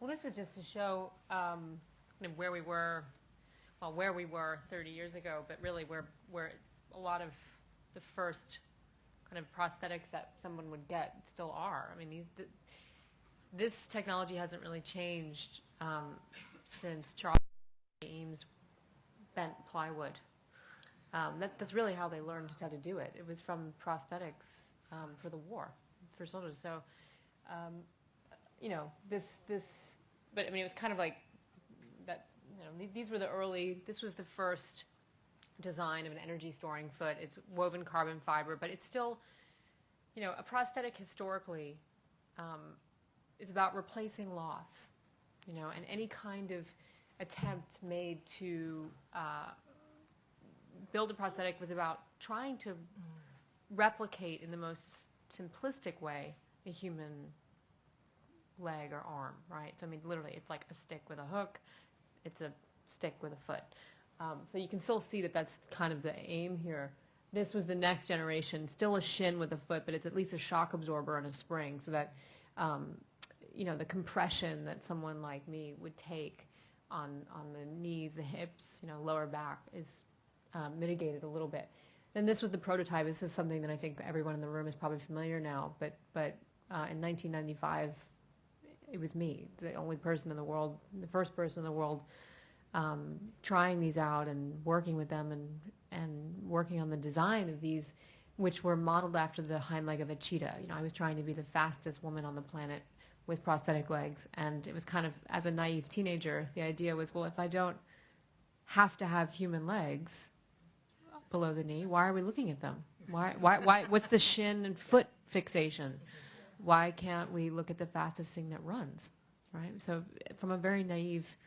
Well, this was just to show kind of where we were, well, where we were 30 years ago, but really where a lot of the first kind of prosthetics that someone would get still are. I mean, this technology hasn't really changed since Charles Eames bent plywood. That's really how they learned how to do it. It was from prosthetics for the war, for soldiers. So, you know, but I mean, it was kind of like that, you know, these were the early, this was the first design of an energy storing foot. It's woven carbon fiber, but it's still, you know, a prosthetic historically is about replacing loss, you know, and any kind of attempt made to build a prosthetic was about trying to replicate in the most simplistic way a human leg or arm, right? So I mean, literally, it's like a stick with a hook. It's a stick with a foot. So you can still see that that's kind of the aim here. This was the next generation, still a shin with a foot, but it's at least a shock absorber and a spring, so that you know, the compression that someone like me would take on the knees, the hips, you know, lower back is mitigated a little bit. And this was the prototype. This is something that I think everyone in the room is probably familiar now. But in 1995, it was me, the only person in the world, the first person in the world, trying these out and working with them and working on the design of these, which were modeled after the hind leg of a cheetah. You know, I was trying to be the fastest woman on the planet with prosthetic legs, and it was kind of, as a naive teenager, the idea was, well, if I don't have to have human legs below the knee, why are we looking at them? Why, what's the shin and foot fixation? Why can't we look at the fastest thing that runs, right? So from a very naive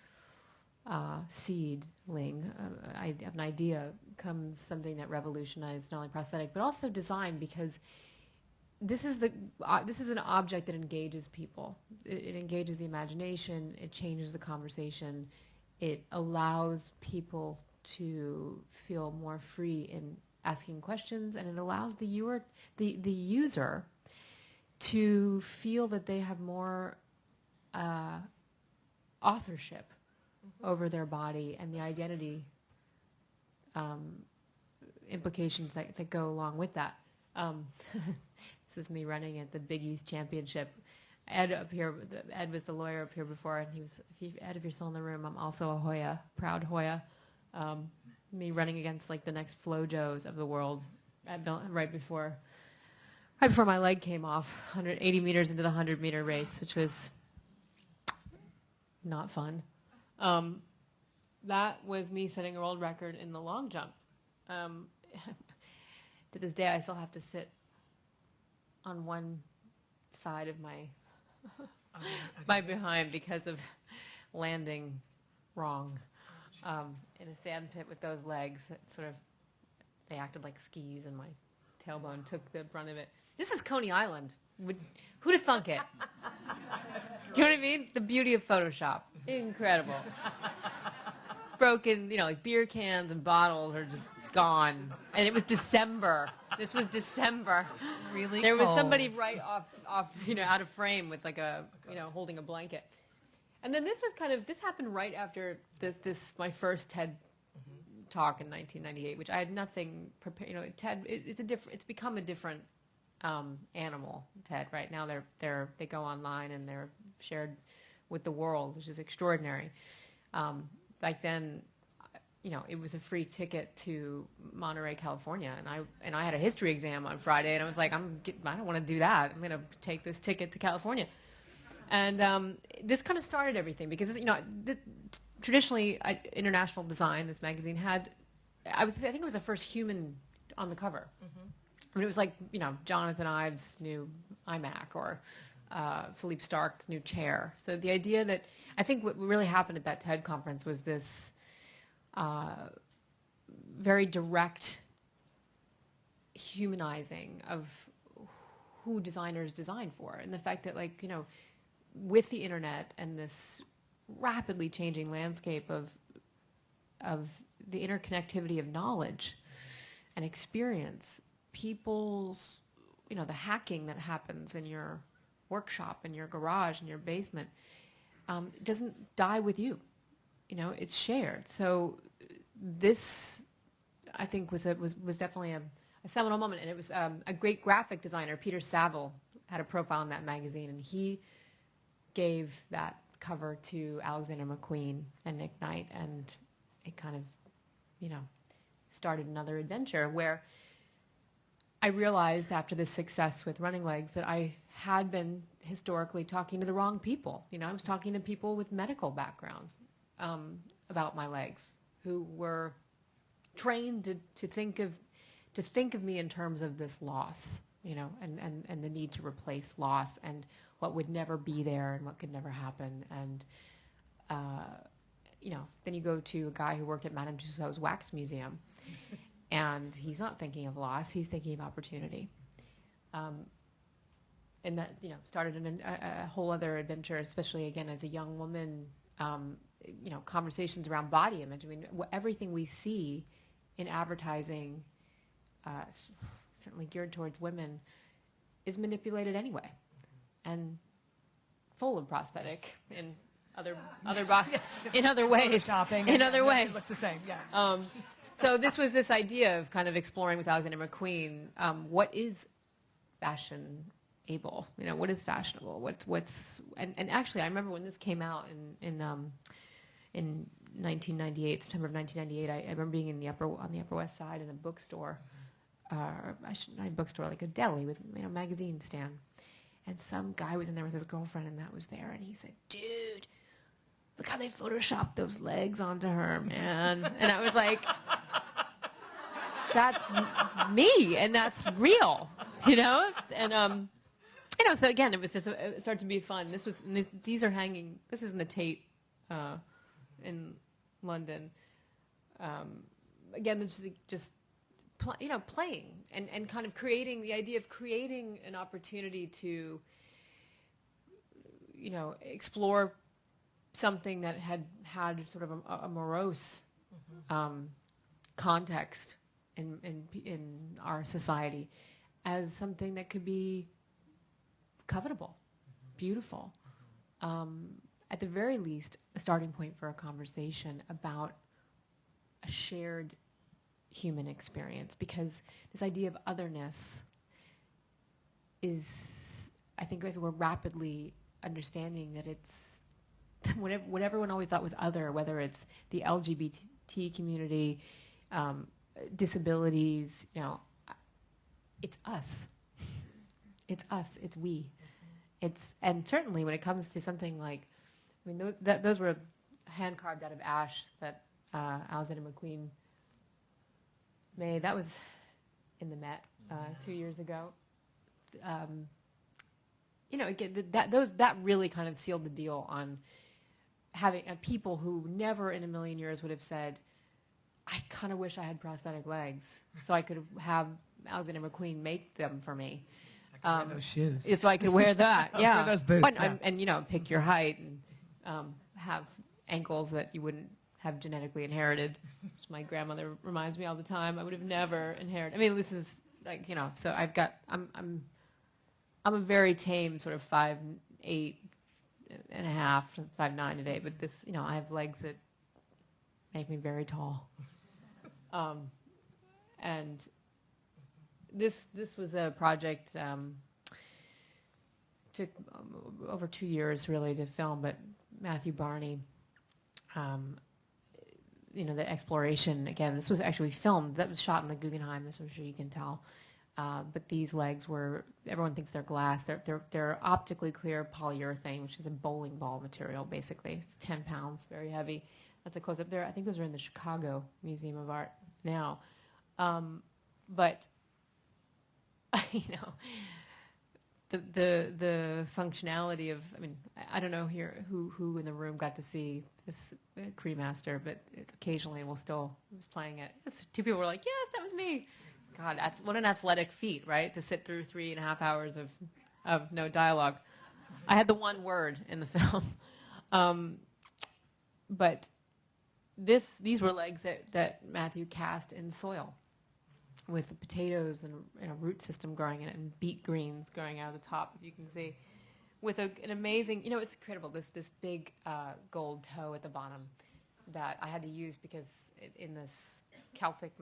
seedling of an idea comes something that revolutionized not only prosthetic, but also design, because this is an object that engages people. It engages the imagination. It changes the conversation. It allows people to feel more free in asking questions, and it allows the user to feel that they have more authorship over their body and the identity implications that go along with that. This is me running at the Big East Championship. Ed up here, Ed was the lawyer up here before, and he was, Ed, if you're still in the room, I'm also a Hoya, proud Hoya. Me running against like the next FloJos of the world right before my leg came off, 180 meters into the 100-meter race, which was not fun. That was me setting a world record in the long jump. To this day, I still have to sit on one side of my behind because of landing wrong in a sand pit with those legs. They acted like skis, and my tailbone took the brunt of it. This is Coney Island. Who'd have thunk it? Do you know what I mean? The beauty of Photoshop. Incredible. Broken, you know, like beer cans and bottles are just gone. And it was December. This was December. Really There was cold. somebody right off, you know, out of frame with like a, you know, holding a blanket. And then this happened right after my first TED talk in 1998, which I had nothing prepared. You know, TED, it's become a different animal, TED. Right now they go online and they're shared with the world, which is extraordinary. Back then, you know, it was a free ticket to Monterey, California, and I had a history exam on Friday, and I was like, I don't want to do that. I'm going to take this ticket to California. And this kind of started everything, because, you know, traditionally, International Design, this magazine, had, I think it was the first human on the cover. I mean, it was like, you know, Jonathan Ives' new iMac, or Philippe Starck's new chair. So the idea that, I think what really happened at that TED conference was this very direct humanizing of who designers design for, and the fact that, like, you know, with the internet and this rapidly changing landscape of the interconnectivity of knowledge and experience, people's, you know, the hacking that happens in your workshop, in your garage, in your basement, doesn't die with you. You know, it's shared. So this, I think, was definitely a seminal moment, and it was a great graphic designer, Peter Saville, had a profile in that magazine, and he gave that cover to Alexander McQueen and Nick Knight, and it kind of, you know, started another adventure where I realized after this success with Running Legs that I had been historically talking to the wrong people. You know, I was talking to people with medical background about my legs, who were trained to think of me in terms of this loss, you know, and the need to replace loss and what would never be there and what could never happen. And, you know, then you go to a guy who worked at Madame Tussauds Wax Museum, and he's not thinking of loss, he's thinking of opportunity. And that, you know, started a whole other adventure, especially, again, as a young woman, you know, conversations around body image. I mean, everything we see in advertising, certainly geared towards women, is manipulated anyway, and full of prosthetic in other in other ways. Shopping in other ways, it looks the same. Yeah. So this was this idea of kind of exploring with Alexander McQueen, what is fashionable? You know, what is fashionable? And actually, I remember when this came out in 1998, September of 1998. I remember being on the Upper West Side in a bookstore, not a bookstore, like a deli with, you know, magazine stand, and some guy was in there with his girlfriend, and that was there, and he said, "Dude, look how they photoshopped those legs onto her, man." And I was like, that's me, and that's real, you know? And, you know, so again, it was just, it started to be fun. These are hanging, this is in the Tate in London. Again, this is just, you know, playing and kind of creating, the idea of creating an opportunity to, you know, explore something that had sort of a morose context in our society as something that could be covetable, beautiful, at the very least a starting point for a conversation about a shared human experience, because this idea of otherness is, I think, we're rapidly understanding that it's what everyone always thought was other, whether it's the LGBT community, disabilities, you know, it's us. It's us, it's we. And certainly when it comes to something like, I mean, those were hand carved out of ash that Alexander McQueen made. That was in the Met 2 years ago. You know, again, that really kind of sealed the deal on having people who never in a million years would have said, I kind of wish I had prosthetic legs so I could have Alexander McQueen make them for me. So I could wear those shoes. So I could wear that, yeah. Wear those boots, and, you know, pick your height and have ankles that you wouldn't have genetically inherited, which my grandmother reminds me all the time. I would have never inherited. I mean, this is like, you know, so I'm a very tame sort of 5'8" and a half, 5'9" today, but this, you know, I have legs that make me very tall. And this was a project, took over 2 years really to film, but Matthew Barney, you know, the exploration, again, this was actually filmed, that was shot in the Guggenheim, as I'm sure you can tell. But these legs were, everyone thinks they're glass. They're optically clear polyurethane, which is a bowling ball material, basically. It's 10 pounds, very heavy. That's a close-up there. I think those are in the Chicago Museum of Art now. But, you know, the functionality of, I mean, I don't know here who in the room got to see this Cremaster, but occasionally was playing it. Two people were like, yes, that was me. God, what an athletic feat, right? To sit through 3.5 hours of no dialogue. I had the one word in the film. But these were legs that Matthew cast in soil with potatoes and a root system growing in it and beet greens growing out of the top, if you can see. with an amazing, it's incredible, this big gold toe at the bottom that I had to use because in this Celtic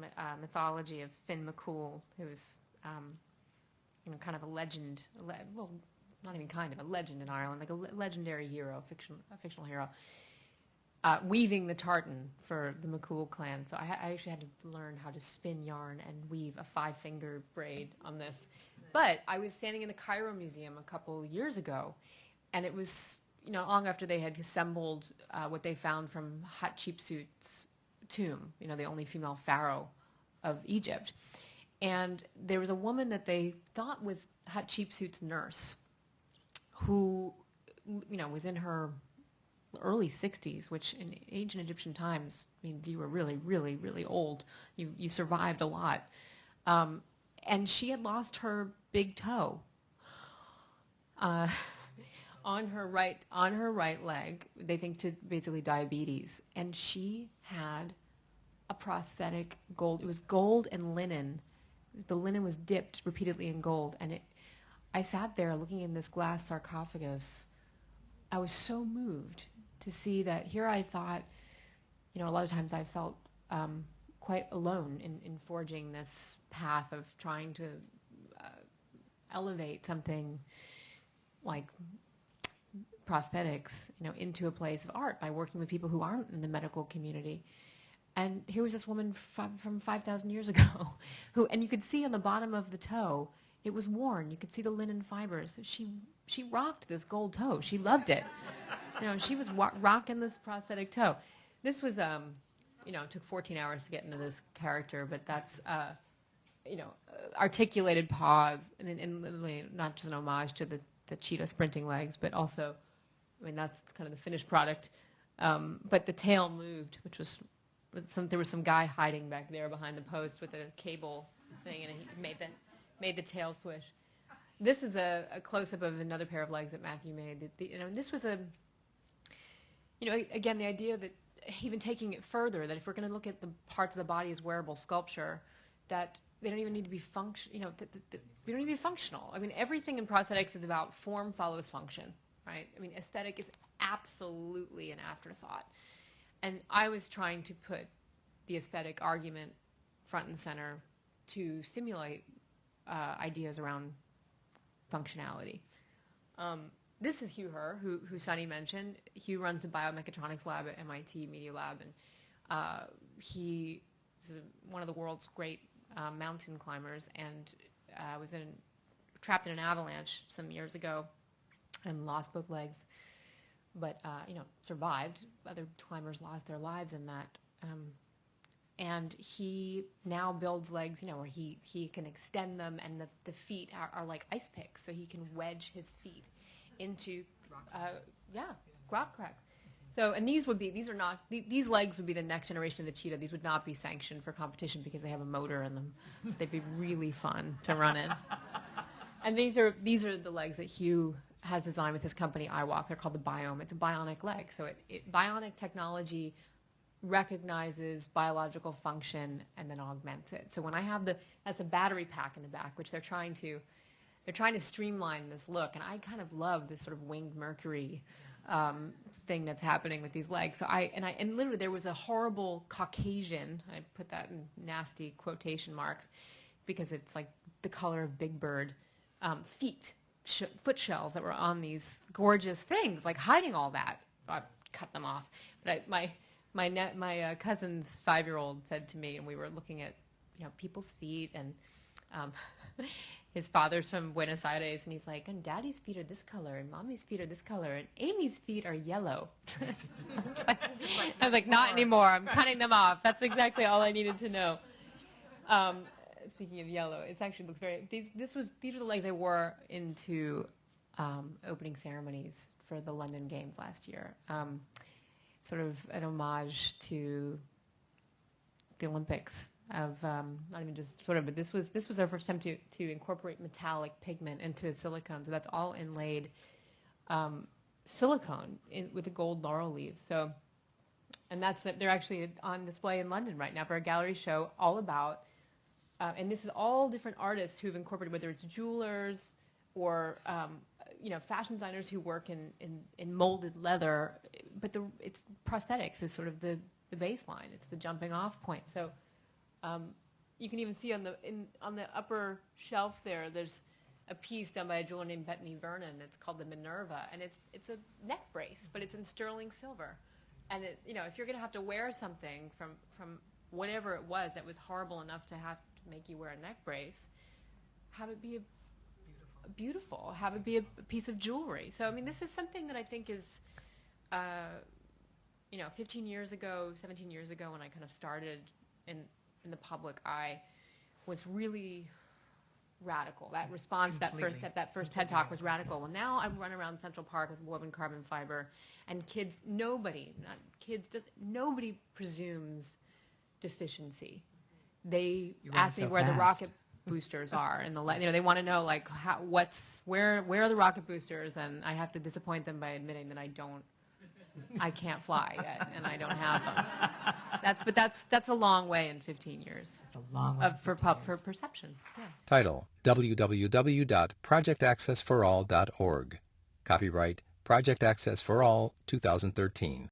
mythology of Finn McCool, who's kind of a legend, well, not even kind of a legend in Ireland, like a legendary hero, a fictional hero, weaving the tartan for the McCool clan. So I actually had to learn how to spin yarn and weave a 5-finger braid on this. But I was standing in the Cairo Museum a couple years ago, and it was long after they had assembled what they found from Hatshepsut's tomb, the only female pharaoh of Egypt. And there was a woman that they thought was Hatshepsut's nurse, who was in her early 60s, which in ancient Egyptian times means you were really, really, really old. You survived a lot. And she had lost her big toe on her right leg. They think to basically diabetes. And she had a prosthetic gold. It was gold and linen. The linen was dipped repeatedly in gold. And I sat there looking in this glass sarcophagus. I was so moved to see that here I thought, a lot of times I felt quite alone in forging this path of trying to elevate something like prosthetics, into a place of art by working with people who aren't in the medical community. And here was this woman from 5,000 years ago, and you could see on the bottom of the toe, it was worn. You could see the linen fibers. She rocked this gold toe. She loved it. She was rocking this prosthetic toe. This was, it took 14 hours to get into this character, but that's, articulated paws, and literally not just an homage to the cheetah sprinting legs, but also, that's kind of the finished product. But the tail moved, which was, there was some guy hiding back there behind the post with a cable thing, and he made the tail swish. This is a close-up of another pair of legs that Matthew made. This was again, the idea that even taking it further, that if we're going to look at the parts of the body as wearable sculpture, that they don't even need to be we don't need to be functional. Everything in prosthetics is about form follows function, right? Aesthetic is absolutely an afterthought. And I was trying to put the aesthetic argument front and center to stimulate ideas around functionality. This is Hugh Herr, who Sunny mentioned. Hugh runs the biomechatronics lab at MIT Media Lab, and he is one of the world's great mountain climbers, and was trapped in an avalanche some years ago and lost both legs, but survived. Other climbers lost their lives in that. And he now builds legs, where he can extend them, and the feet are like ice picks, so he can wedge his feet into rock cracks. So, and these legs would be the next generation of the cheetah. These would not be sanctioned for competition because they have a motor in them. They'd be really fun to run in. And these are the legs that Hugh has designed with his company iWalk. They're called the Biome. It's a bionic leg. So bionic technology recognizes biological function and then augments it. So when I have that's a battery pack in the back, which they're trying to streamline this look, and I kind of love this sort of winged Mercury thing that's happening with these legs. So and literally there was a horrible Caucasian, I put that in nasty quotation marks because it's like the color of Big Bird, foot shells that were on these gorgeous things, like hiding all that. I cut them off. But my cousin's 5-year-old said to me, and we were looking at people's feet, and his father's from Buenos Aires, and he's like, and Daddy's feet are this color, and Mommy's feet are this color, and Amy's feet are yellow. I was like, not anymore. I'm cutting them off. That's exactly all I needed to know. Speaking of yellow, it actually looks very. These are the legs I wore into opening ceremonies for the London Games last year. Sort of an homage to the Olympics of not even just sort of, but this was our first time to incorporate metallic pigment into silicone. So that's all inlaid silicone with a gold laurel leaf. So, and they're actually on display in London right now for a gallery show all about. And this is all different artists who've incorporated, whether it's jewelers or fashion designers who work in molded leather, but it's prosthetics is sort of the baseline. It's the jumping off point. So you can even see on the upper shelf there's a piece done by a jeweler named Bethany Vernon. It's called the Minerva, and it's a neck brace, but it's in sterling silver. And if you're going to have to wear something from whatever it was that was horrible enough to have to make you wear a neck brace, have it be beautiful. Have it be a piece of jewelry. So I mean, this is something that I think is, 15 years ago, 17 years ago, when I kind of started in the public eye, was really radical. That response, that first TED Talk was radical. Well, now I run around Central Park with woven carbon fiber, and nobody presumes deficiency. They ask me where the rocket boosters are in they want to know like where are the rocket boosters, and I have to disappoint them by admitting that I can't fly yet, and I don't have them. That's a long way in 15 years. It's a long way for perception. Yeah. Title: www.projectaccessforall.org. Copyright Project Access for All, 2013.